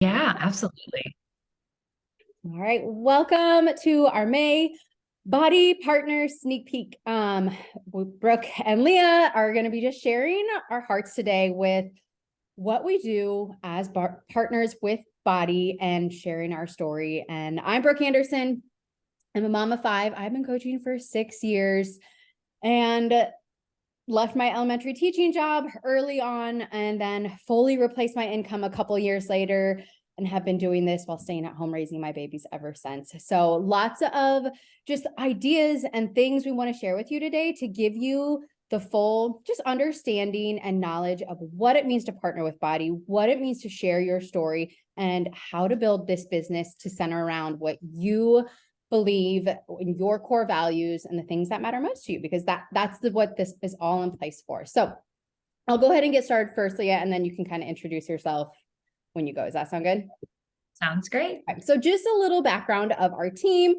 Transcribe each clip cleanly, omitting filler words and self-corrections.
Yeah, absolutely. All right, welcome to our May Body Partner Sneak Peek. Brooke and Leah are going to be just sharing our hearts today with what we do as partners with Body and sharing our story. And I'm Brooke Anderson. I'm a mom of five. I've been coaching for 6 years and left my elementary teaching job early on and then fully replaced my income a couple years later and have been doing this while staying at home raising my babies ever since. So lots of just ideas and things we want to share with you today to give you the full just understanding and knowledge of what it means to partner with Bodi, what it means to share your story, and how to build this business to center around what you believe in your core values and the things that matter most to you, because that's what this is all in place for. So I'll go ahead and get started first, Leah, and then you can kind of introduce yourself when you go. Does that sound good? Sounds great. Okay, so just a little background of our team,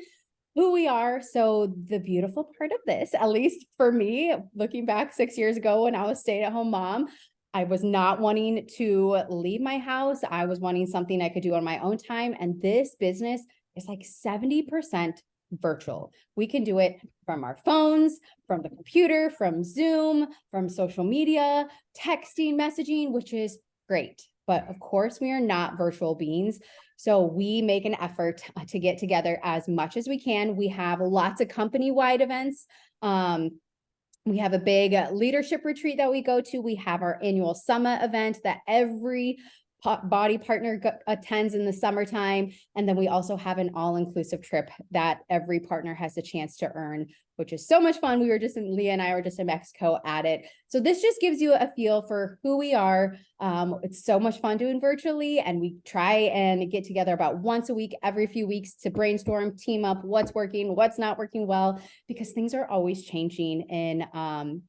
who we are. So the beautiful part of this, at least for me, looking back 6 years ago when I was stay-at-home mom, I was not wanting to leave my house. I was wanting something I could do on my own time. And this business is like 70% virtual. We can do it from our phones, from the computer, from Zoom, from social media, texting, messaging, which is great. But of course, we are not virtual beings. So we make an effort to get together as much as we can. We have lots of company-wide events. We have a big leadership retreat that we go to. We have our annual summit event that every Bodi partner attends in the summertime. And then we also have an all-inclusive trip that every partner has a chance to earn, which is so much fun. Leah and I were just in Mexico at it. So this just gives you a feel for who we are. It's so much fun doing virtually, and we try and get together about once a week, every few weeks, to brainstorm, team up, what's working, what's not working well, because things are always changing in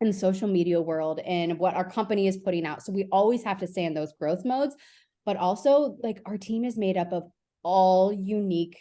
the social media world and what our company is putting out. So we always have to stay in those growth modes, but also like our team is made up of all unique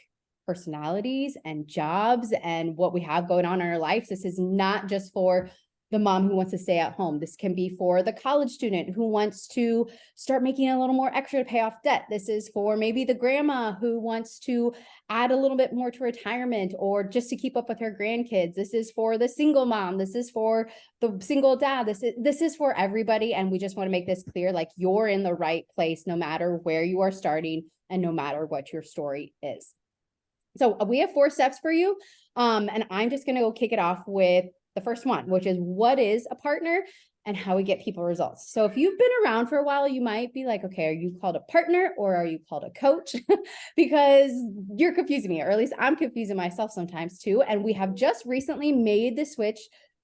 personalities and jobs and what we have going on in our lives. This is not just for the mom who wants to stay at home. This can be for the college student who wants to start making a little more extra to pay off debt. This is for maybe the grandma who wants to add a little bit more to retirement or just to keep up with her grandkids. This is for the single mom. This is for the single dad. This is for everybody. And we just want to make this clear, like you're in the right place, no matter where you are starting and no matter what your story is. So we have 4 steps for you. And I'm just going to go kick it off with the first one, which is what is a partner and how we get people results. So if you've been around for a while, you might be like, okay, are you called a partner or are you called a coach? Because you're confusing me, or at least I'm confusing myself sometimes too. And we have just recently made the switch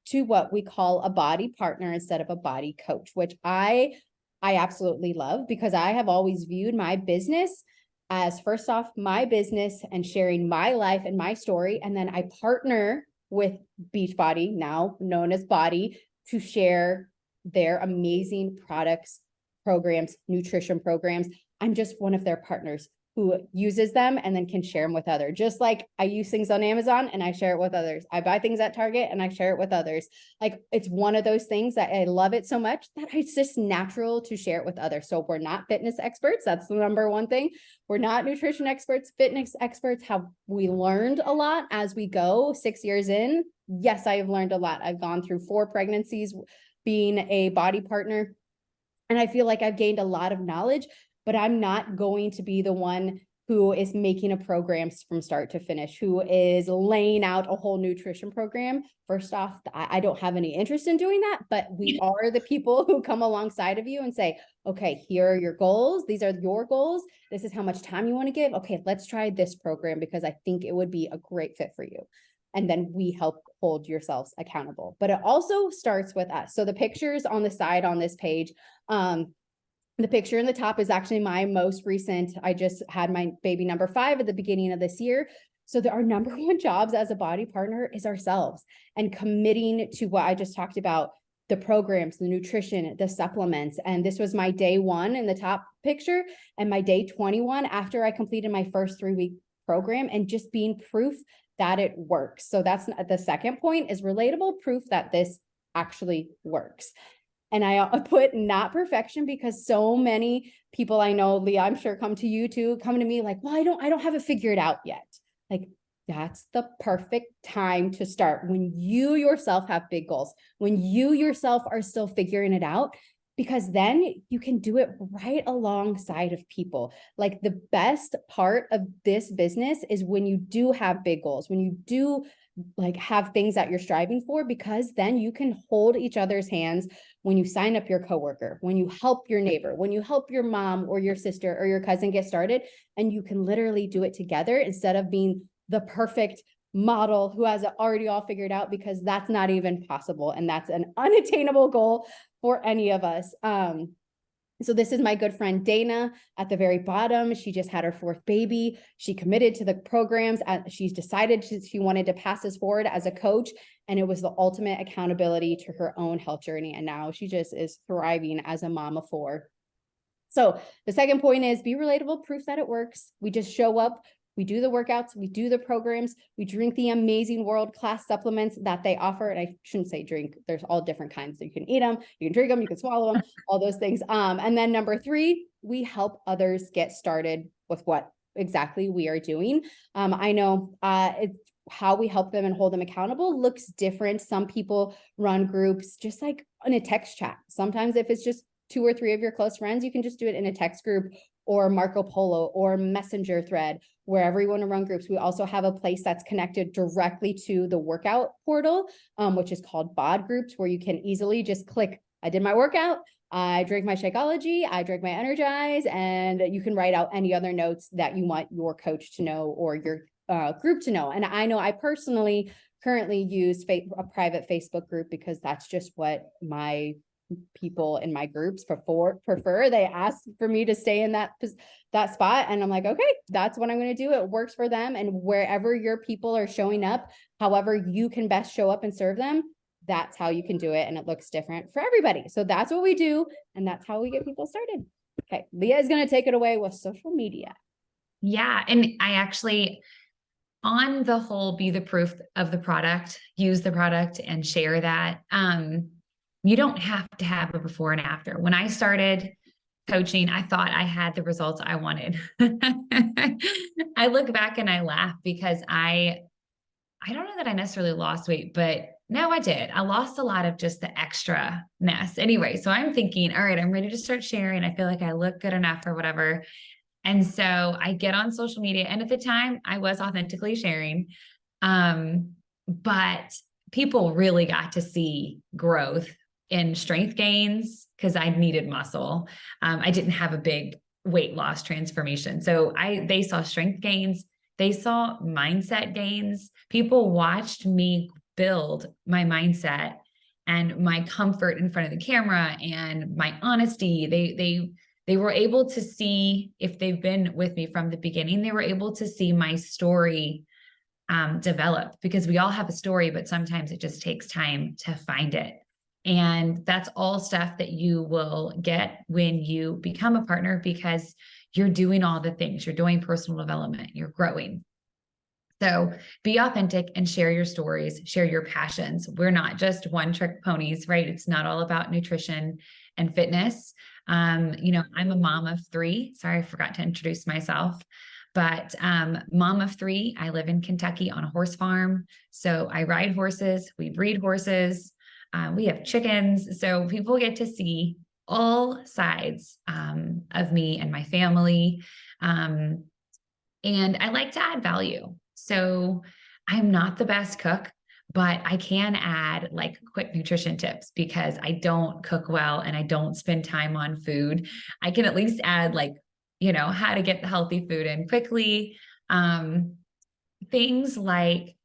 to what we call a Bodi partner instead of a Bodi coach, which I absolutely love, because I have always viewed my business as, first off, my business and sharing my life and my story. And then I partner with Beachbody, now known as Bodi, to share their amazing products, programs, nutrition programs. I'm just one of their partners who uses them and then can share them with others. Just like I use things on Amazon and I share it with others. I buy things at Target and I share it with others. Like it's one of those things that I love it so much that it's just natural to share it with others. So we're not fitness experts. That's the number one thing. We're not nutrition experts, fitness experts. Have we learned a lot as we go 6 years in? Yes, I have learned a lot. I've gone through 4 pregnancies being a Bodi partner, and I feel like I've gained a lot of knowledge, but I'm not going to be the one who is making a program from start to finish, who is laying out a whole nutrition program. First off, I don't have any interest in doing that, but we are the people who come alongside of you and say, okay, here are your goals. These are your goals. This is how much time you want to give. Okay, let's try this program because I think it would be a great fit for you. And then we help hold yourselves accountable. But it also starts with us. So the pictures on the side on this page, the picture in the top is actually my most recent. I just had my baby number 5 at the beginning of this year. So our number one jobs as a Bodi partner is ourselves and committing to what I just talked about, the programs, the nutrition, the supplements. And this was my day 1 in the top picture and my day 21 after I completed my first 3-week program, and just being proof that it works. So that's the second point, is relatable proof that this actually works. And I put not perfection because so many people I know, Leah, I'm sure come to you too, come to me like, well, I don't have it figured out yet. Like, that's the perfect time to start when you yourself have big goals, when you yourself are still figuring it out, because then you can do it right alongside of people. Like, the best part of this business is when you do have big goals, when you do like have things that you're striving for, because then you can hold each other's hands when you sign up your coworker, when you help your neighbor, when you help your mom or your sister or your cousin get started, and you can literally do it together instead of being the perfect model who has it already all figured out, because that's not even possible. And that's an unattainable goal for any of us. So this is my good friend Dana at the very bottom. She just had her fourth baby. She committed to the programs. She's decided she wanted to pass this forward as a coach, and it was the ultimate accountability to her own health journey. And now she just is thriving as a mom of four. So the second point is be relatable, proof that it works. We just show up. We do the workouts, we do the programs, we drink the amazing world-class supplements that they offer. And I shouldn't say drink, there's all different kinds. So you can eat them, you can drink them, you can swallow them, all those things. And then number three, we help others get started with what exactly we are doing. I know it's how we help them and hold them accountable looks different. Some people run groups just like in a text chat. Sometimes if it's just 2 or 3 of your close friends, you can just do it in a text group or Marco Polo or Messenger thread, wherever you want to run groups. We also have a place that's connected directly to the workout portal, which is called Bod groups, where you can easily just click, I did my workout, I drank my Shakeology, I drank my Energize, and you can write out any other notes that you want your coach to know or your group to know. And I know I personally currently use a private Facebook group because that's just what my people in my groups prefer. They ask for me to stay in that spot, and I'm like, okay, that's what I'm going to do. It works for them, and wherever your people are showing up, however you can best show up and serve them, that's how you can do it, and it looks different for everybody. So that's what we do, and that's how we get people started. Okay, Leah is going to take it away with social media. Yeah. And I actually, on the whole, be the proof of the product, use the product and share that. You don't have to have a before and after. When I started coaching, I thought I had the results I wanted. I look back and I laugh because I don't know that I necessarily lost weight, but no, I did. I lost a lot of just the extra ness. Anyway, so I'm thinking, all right, I'm ready to start sharing. I feel like I look good enough or whatever. And so I get on social media. And at the time, I was authentically sharing. But people really got to see growth in strength gains because I needed muscle. I didn't have a big weight loss transformation. So they saw strength gains. They saw mindset gains. People watched me build my mindset and my comfort in front of the camera and my honesty. They were able to see, if they've been with me from the beginning, they were able to see my story develop, because we all have a story, but sometimes it just takes time to find it. And that's all stuff that you will get when you become a partner, because you're doing all the things. You're doing personal development, you're growing. So be authentic and share your stories, share your passions. We're not just one trick ponies, right? It's not all about nutrition and fitness. I'm a mom of 3. Sorry, I forgot to introduce myself, but mom of 3. I live in Kentucky on a horse farm. So I ride horses, we breed horses, we have chickens. So people get to see all sides of me and my family. And I like to add value. So I'm not the best cook, but I can add like quick nutrition tips because I don't cook well and I don't spend time on food. I can at least add how to get the healthy food in quickly. Things like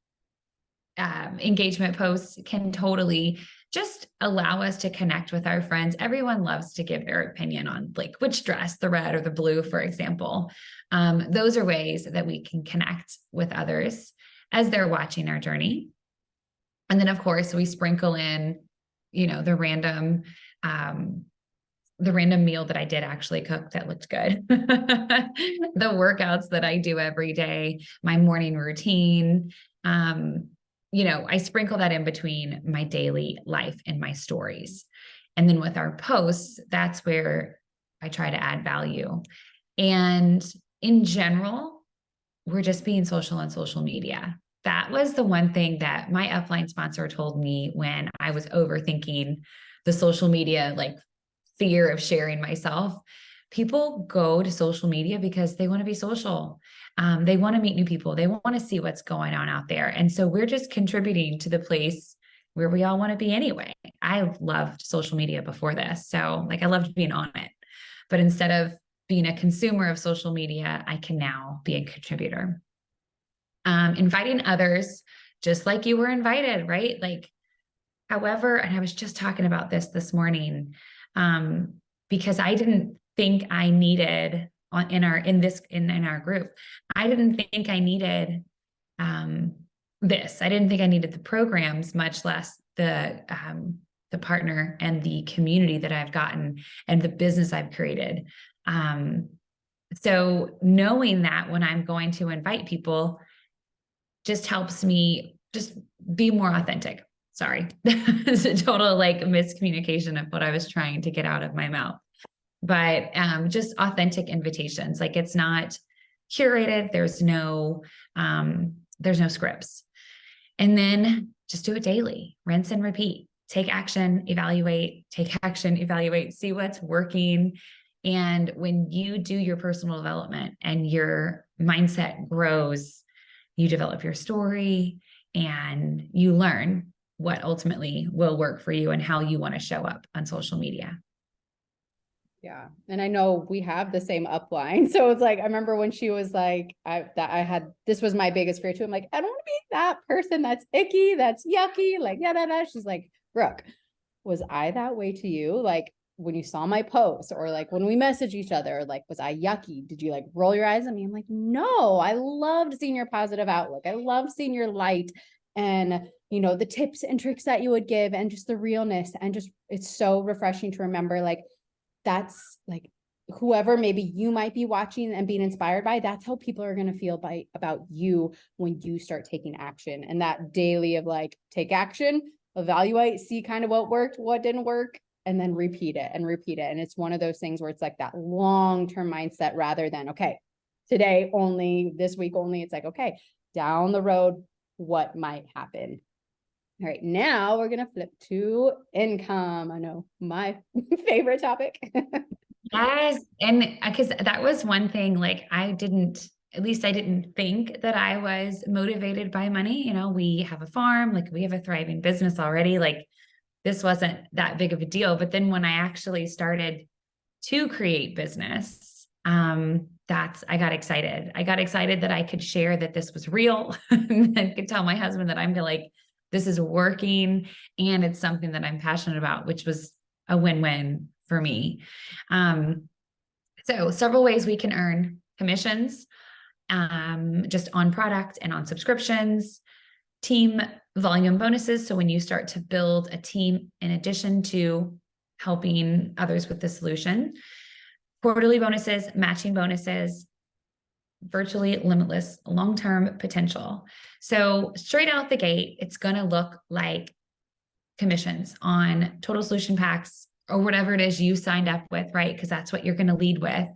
engagement posts can totally just allow us to connect with our friends. Everyone loves to give their opinion on like which dress, the red or the blue, for example. Those are ways that we can connect with others as they're watching our journey. And then, of course, we sprinkle in, the random meal that I did actually cook that looked good, the workouts that I do every day, my morning routine. I sprinkle that in between my daily life and my stories. And then with our posts, that's where I try to add value. And in general, we're just being social on social media. That was the one thing that my upline sponsor told me when I was overthinking the social media, like fear of sharing myself. People go to social media because they want to be social. They want to meet new people. They want to see what's going on out there. And so we're just contributing to the place where we all want to be anyway. I loved social media before this. So like I loved being on it. But instead of being a consumer of social media, I can now be a contributor. Inviting others, just like you were invited, right? Like, however, and I was just talking about this morning, because I didn't think I needed in our group, I didn't think I needed this. I didn't think I needed the programs, much less the partner and the community that I've gotten and the business I've created. So knowing that when I'm going to invite people just helps me just be more authentic. Sorry. It's a total like miscommunication of what I was trying to get out of my mouth. But just authentic invitations. Like it's not curated. There's no scripts. And then just do it daily, rinse and repeat. Take action, evaluate, see what's working. And when you do your personal development and your mindset grows, you develop your story and you learn what ultimately will work for you and how you want to show up on social media. Yeah. And I know we have the same upline. So it's like, I remember when she was like, this was my biggest fear too. I'm like, I don't want to be that person that's icky, that's yucky. Like, yeah. She's like, Brooke, was I that way to you? Like when you saw my post or like when we message each other, like, was I yucky? Did you like roll your eyes at me? I'm like, no, I loved seeing your positive outlook. I loved seeing your light and, you know, the tips and tricks that you would give and just the realness. And just, it's so refreshing to remember, like, that's like whoever maybe you might be watching and being inspired by, that's how people are going to feel about you when you start taking action. And that daily of like, take action, evaluate, see kind of what worked, what didn't work, and then repeat it. And it's one of those things where it's like that long-term mindset rather than, okay, today only, this week only. It's like, okay, down the road, what might happen? All right, now we're going to flip to income. I know my favorite topic. Yes. And because that was one thing, like I didn't think that I was motivated by money. You know, we have a farm, like we have a thriving business already. Like this wasn't that big of a deal. But then when I actually started to create business, I got excited. I got excited that I could share that this was real and could tell my husband that I'm like, this is working and it's something that I'm passionate about, which was a win-win for me. So several ways we can earn commissions, just on product and on subscriptions, team volume bonuses. So when you start to build a team, in addition to helping others with the solution, quarterly bonuses, matching bonuses, virtually limitless long-term potential. So straight out the gate, it's going to look like commissions on total solution packs or whatever it is you signed up with, right? Because that's what you're going to lead with.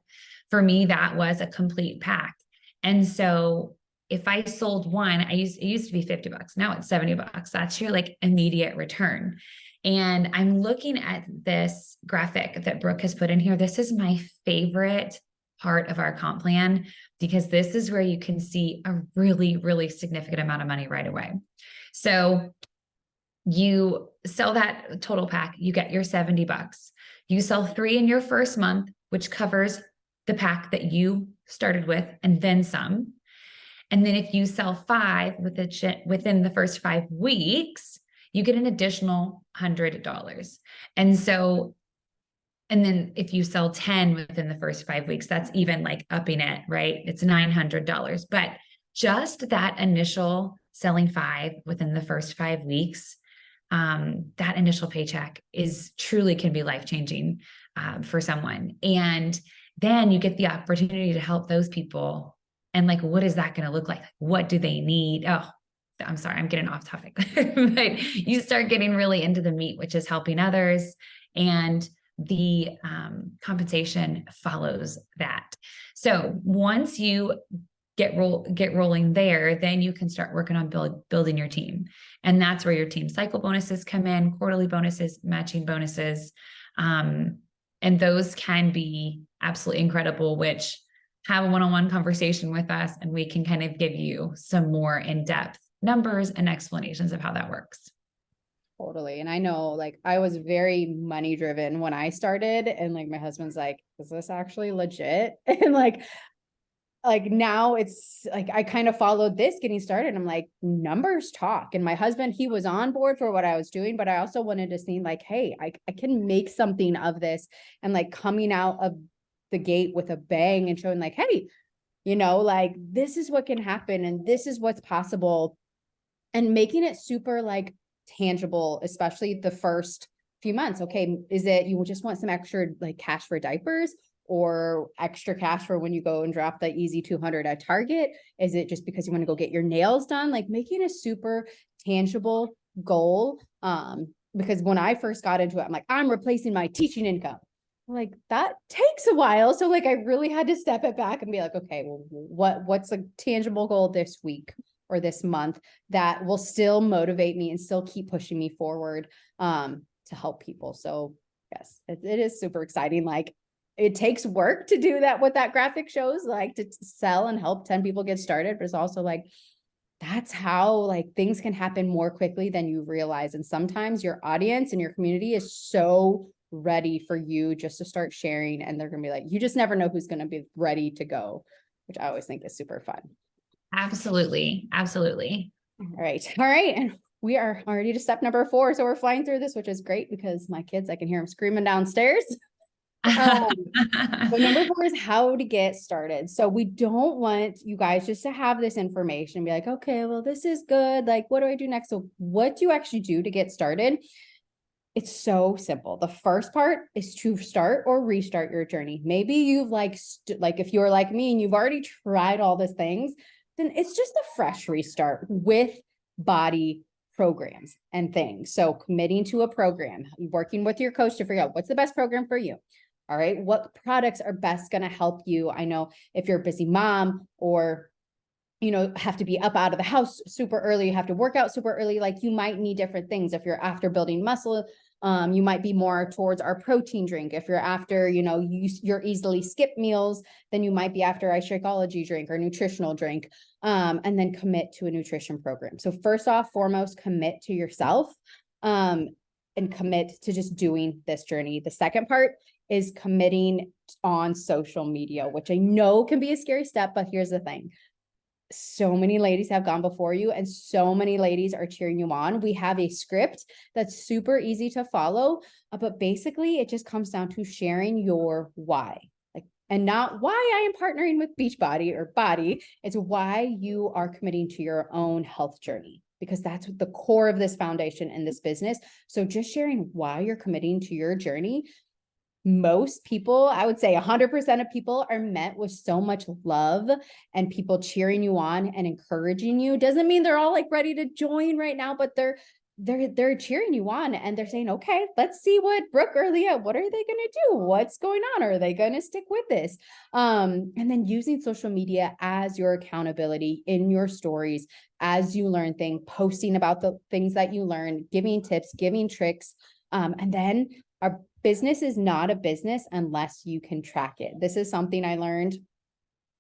For me, that was a complete pack. And so if I sold one, it used to be $50. Now it's $70. That's your like immediate return. And I'm looking at this graphic that Brooke has put in here. This is my favorite part of our comp plan because this is where you can see a really, really significant amount of money right away. So you sell that total pack, you get your $70. You sell 3 in your first month, which covers the pack that you started with and then some. And then if you sell 5 within the first 5 weeks, you get an additional $100. And then if you sell 10 within the first 5 weeks, that's even like upping it, right? It's $900. But just that initial selling 5 within the first 5 weeks, that initial paycheck truly can be life-changing for someone. And then you get the opportunity to help those people. And like, what is that going to look like? What do they need? Oh, I'm sorry, I'm getting off topic, but you start getting really into the meat, which is helping others and the compensation follows that. So once you get rolling there, then you can start working on building your team. And that's where your team cycle bonuses come in, quarterly bonuses, matching bonuses. And those can be absolutely incredible, which have a one-on-one conversation with us, and we can kind of give you some more in-depth numbers and explanations of how that works. Totally. And I know, like, I was very money driven when I started, and like my husband's like, is this actually legit? And like now it's like I kind of followed this getting started. I'm like, numbers talk. And my husband, he was on board for what I was doing, but I also wanted to see like, hey, I can make something of this, and like coming out of the gate with a bang and showing like, hey, like this is what can happen and this is what's possible, and making it super like tangible, especially the first few months. Okay, is it you just want some extra like cash for diapers, or extra cash for when you go and drop the easy 200 at Target? Is it just because you want to go get your nails done? Like making a super tangible goal. Because when I first got into it, I'm like, I'm replacing my teaching income. Like that takes a while. So like I really had to step it back and be like, okay, well, what's a tangible goal this week or this month that will still motivate me and still keep pushing me forward to help people. So yes, it is super exciting. Like it takes work to do that, what that graphic shows, like to sell and help 10 people get started, but it's also like, that's how like things can happen more quickly than you realize. And sometimes your audience and your community is so ready for you just to start sharing, and they're going to be like, you just never know who's going to be ready to go, which I always think is super fun. Absolutely. Absolutely. All right. And we are already to step number 4. So we're flying through this, which is great because my kids, I can hear them screaming downstairs. So number 4 is how to get started. So we don't want you guys just to have this information and be like, okay, well, this is good. Like, what do I do next? So what do you actually do to get started? It's so simple. The first part is to start or restart your journey. Maybe you've like if you're like me and you've already tried all these things, then it's just a fresh restart with Bodi programs and things. So committing to a program, working with your coach to figure out what's the best program for you. All right. What products are best going to help you? I know if you're a busy mom or have to be up out of the house super early, you have to work out super early, like you might need different things. If you're after building muscle, you might be more towards our protein drink. If you're after, you're easily skip meals, then you might be after a Shakeology drink or nutritional drink, and then commit to a nutrition program. So first off, foremost, commit to yourself, and commit to just doing this journey. The second part is committing on social media, which I know can be a scary step, but here's the thing. So many ladies have gone before you and so many ladies are cheering you on. We have a script that's super easy to follow, but basically it just comes down to sharing your why, and not why I am partnering with Beachbody or Bodi. It's why you are committing to your own health journey, because that's the core of this foundation and this business. So just sharing why you're committing to your journey. Most people, I would say 100% of people, are met with so much love and people cheering you on and encouraging you. Doesn't mean they're all like ready to join right now, but they're cheering you on and they're saying, okay, let's see what Brooke or Leah, what are they going to do? What's going on? Are they going to stick with this? And then using social media as your accountability in your stories, as you learn things, posting about the things that you learn, giving tips, giving tricks. And then our business is not a business unless you can track it. This is something I learned.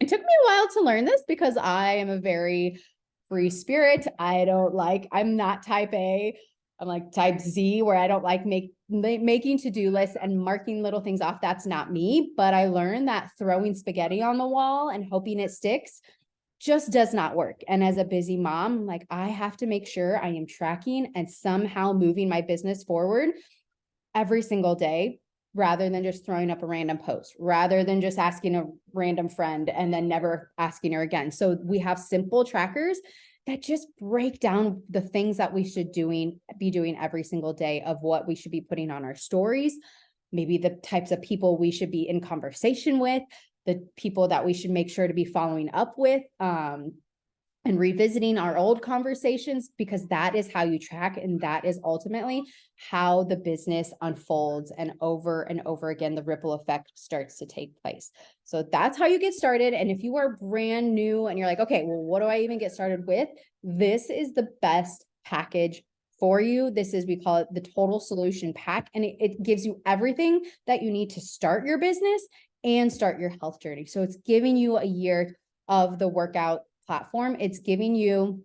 It took me a while to learn this because I am a very free spirit. I'm not type A. I'm like type Z, where I don't like making to-do lists and marking little things off. That's not me. But I learned that throwing spaghetti on the wall and hoping it sticks just does not work. And as a busy mom, like I have to make sure I am tracking and somehow moving my business forward every single day, rather than just throwing up a random post, rather than just asking a random friend and then never asking her again. So we have simple trackers that just break down the things that we should be doing every single day, of what we should be putting on our stories, maybe the types of people we should be in conversation with, the people that we should make sure to be following up with, and revisiting our old conversations, because that is how you track, and that is ultimately how the business unfolds, and over again the ripple effect starts to take place. So that's how you get started. And if you are brand new and you're like, okay, well, what do I even get started with? This is the best package for you. This is, we call it the total solution pack, and it gives you everything that you need to start your business and start your health journey. So it's giving you a year of the workout platform. It's giving you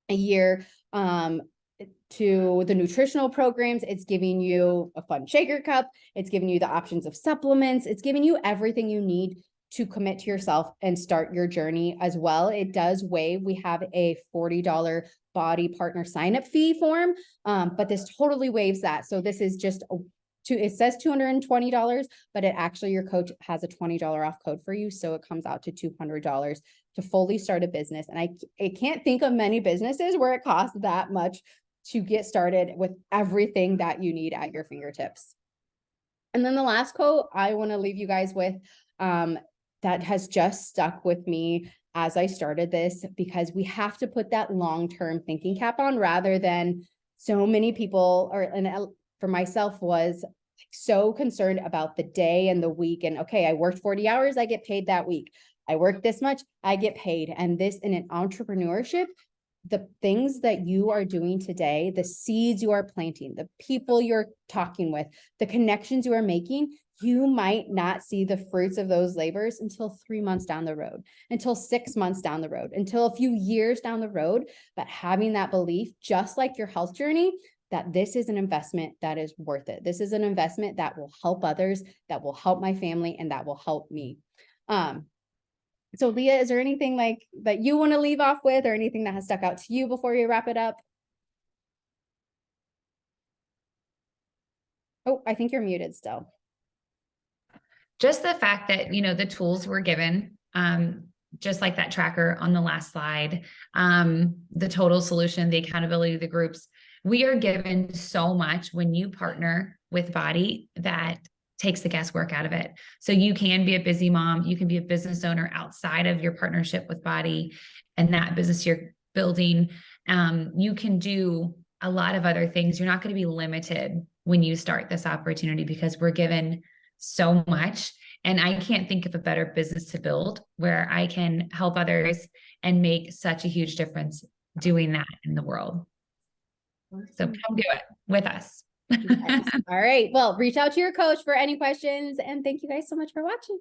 a year to the nutritional programs. It's giving you a fun shaker cup. It's giving you the options of supplements. It's giving you everything you need to commit to yourself and start your journey as well. It does waive. We have a $40 Bodi partner sign-up fee form, but this totally waives that. So this is just it says $220, but it actually, your coach has a $20 off code for you. So it comes out to $200 to fully start a business. And I can't think of many businesses where it costs that much to get started with everything that you need at your fingertips. And then the last quote I want to leave you guys with, that has just stuck with me as I started this, because we have to put that long-term thinking cap on, rather than so many people, and for myself, was so concerned about the day and the week. And okay, I worked 40 hours, I get paid that week. I work this much, I get paid. And this, in an entrepreneurship, the things that you are doing today, the seeds you are planting, the people you're talking with, the connections you are making, you might not see the fruits of those labors until 3 months down the road, until 6 months down the road, until a few years down the road. But having that belief, just like your health journey, that this is an investment that is worth it. This is an investment that will help others, that will help my family, and that will help me. So Leah, is there anything like that you want to leave off with, or anything that has stuck out to you before you wrap it up? Oh, I think you're muted still. Just the fact that, the tools were given, just like that tracker on the last slide, the total solution, the accountability, the groups, we are given so much when you partner with Bodi that takes the guesswork out of it. So you can be a busy mom, you can be a business owner outside of your partnership with Bodi and that business you're building. You can do a lot of other things. You're not going to be limited when you start this opportunity, because we're given so much. And I can't think of a better business to build where I can help others and make such a huge difference doing that in the world. So come do it with us. Yes. All right. Well, reach out to your coach for any questions. And thank you guys so much for watching.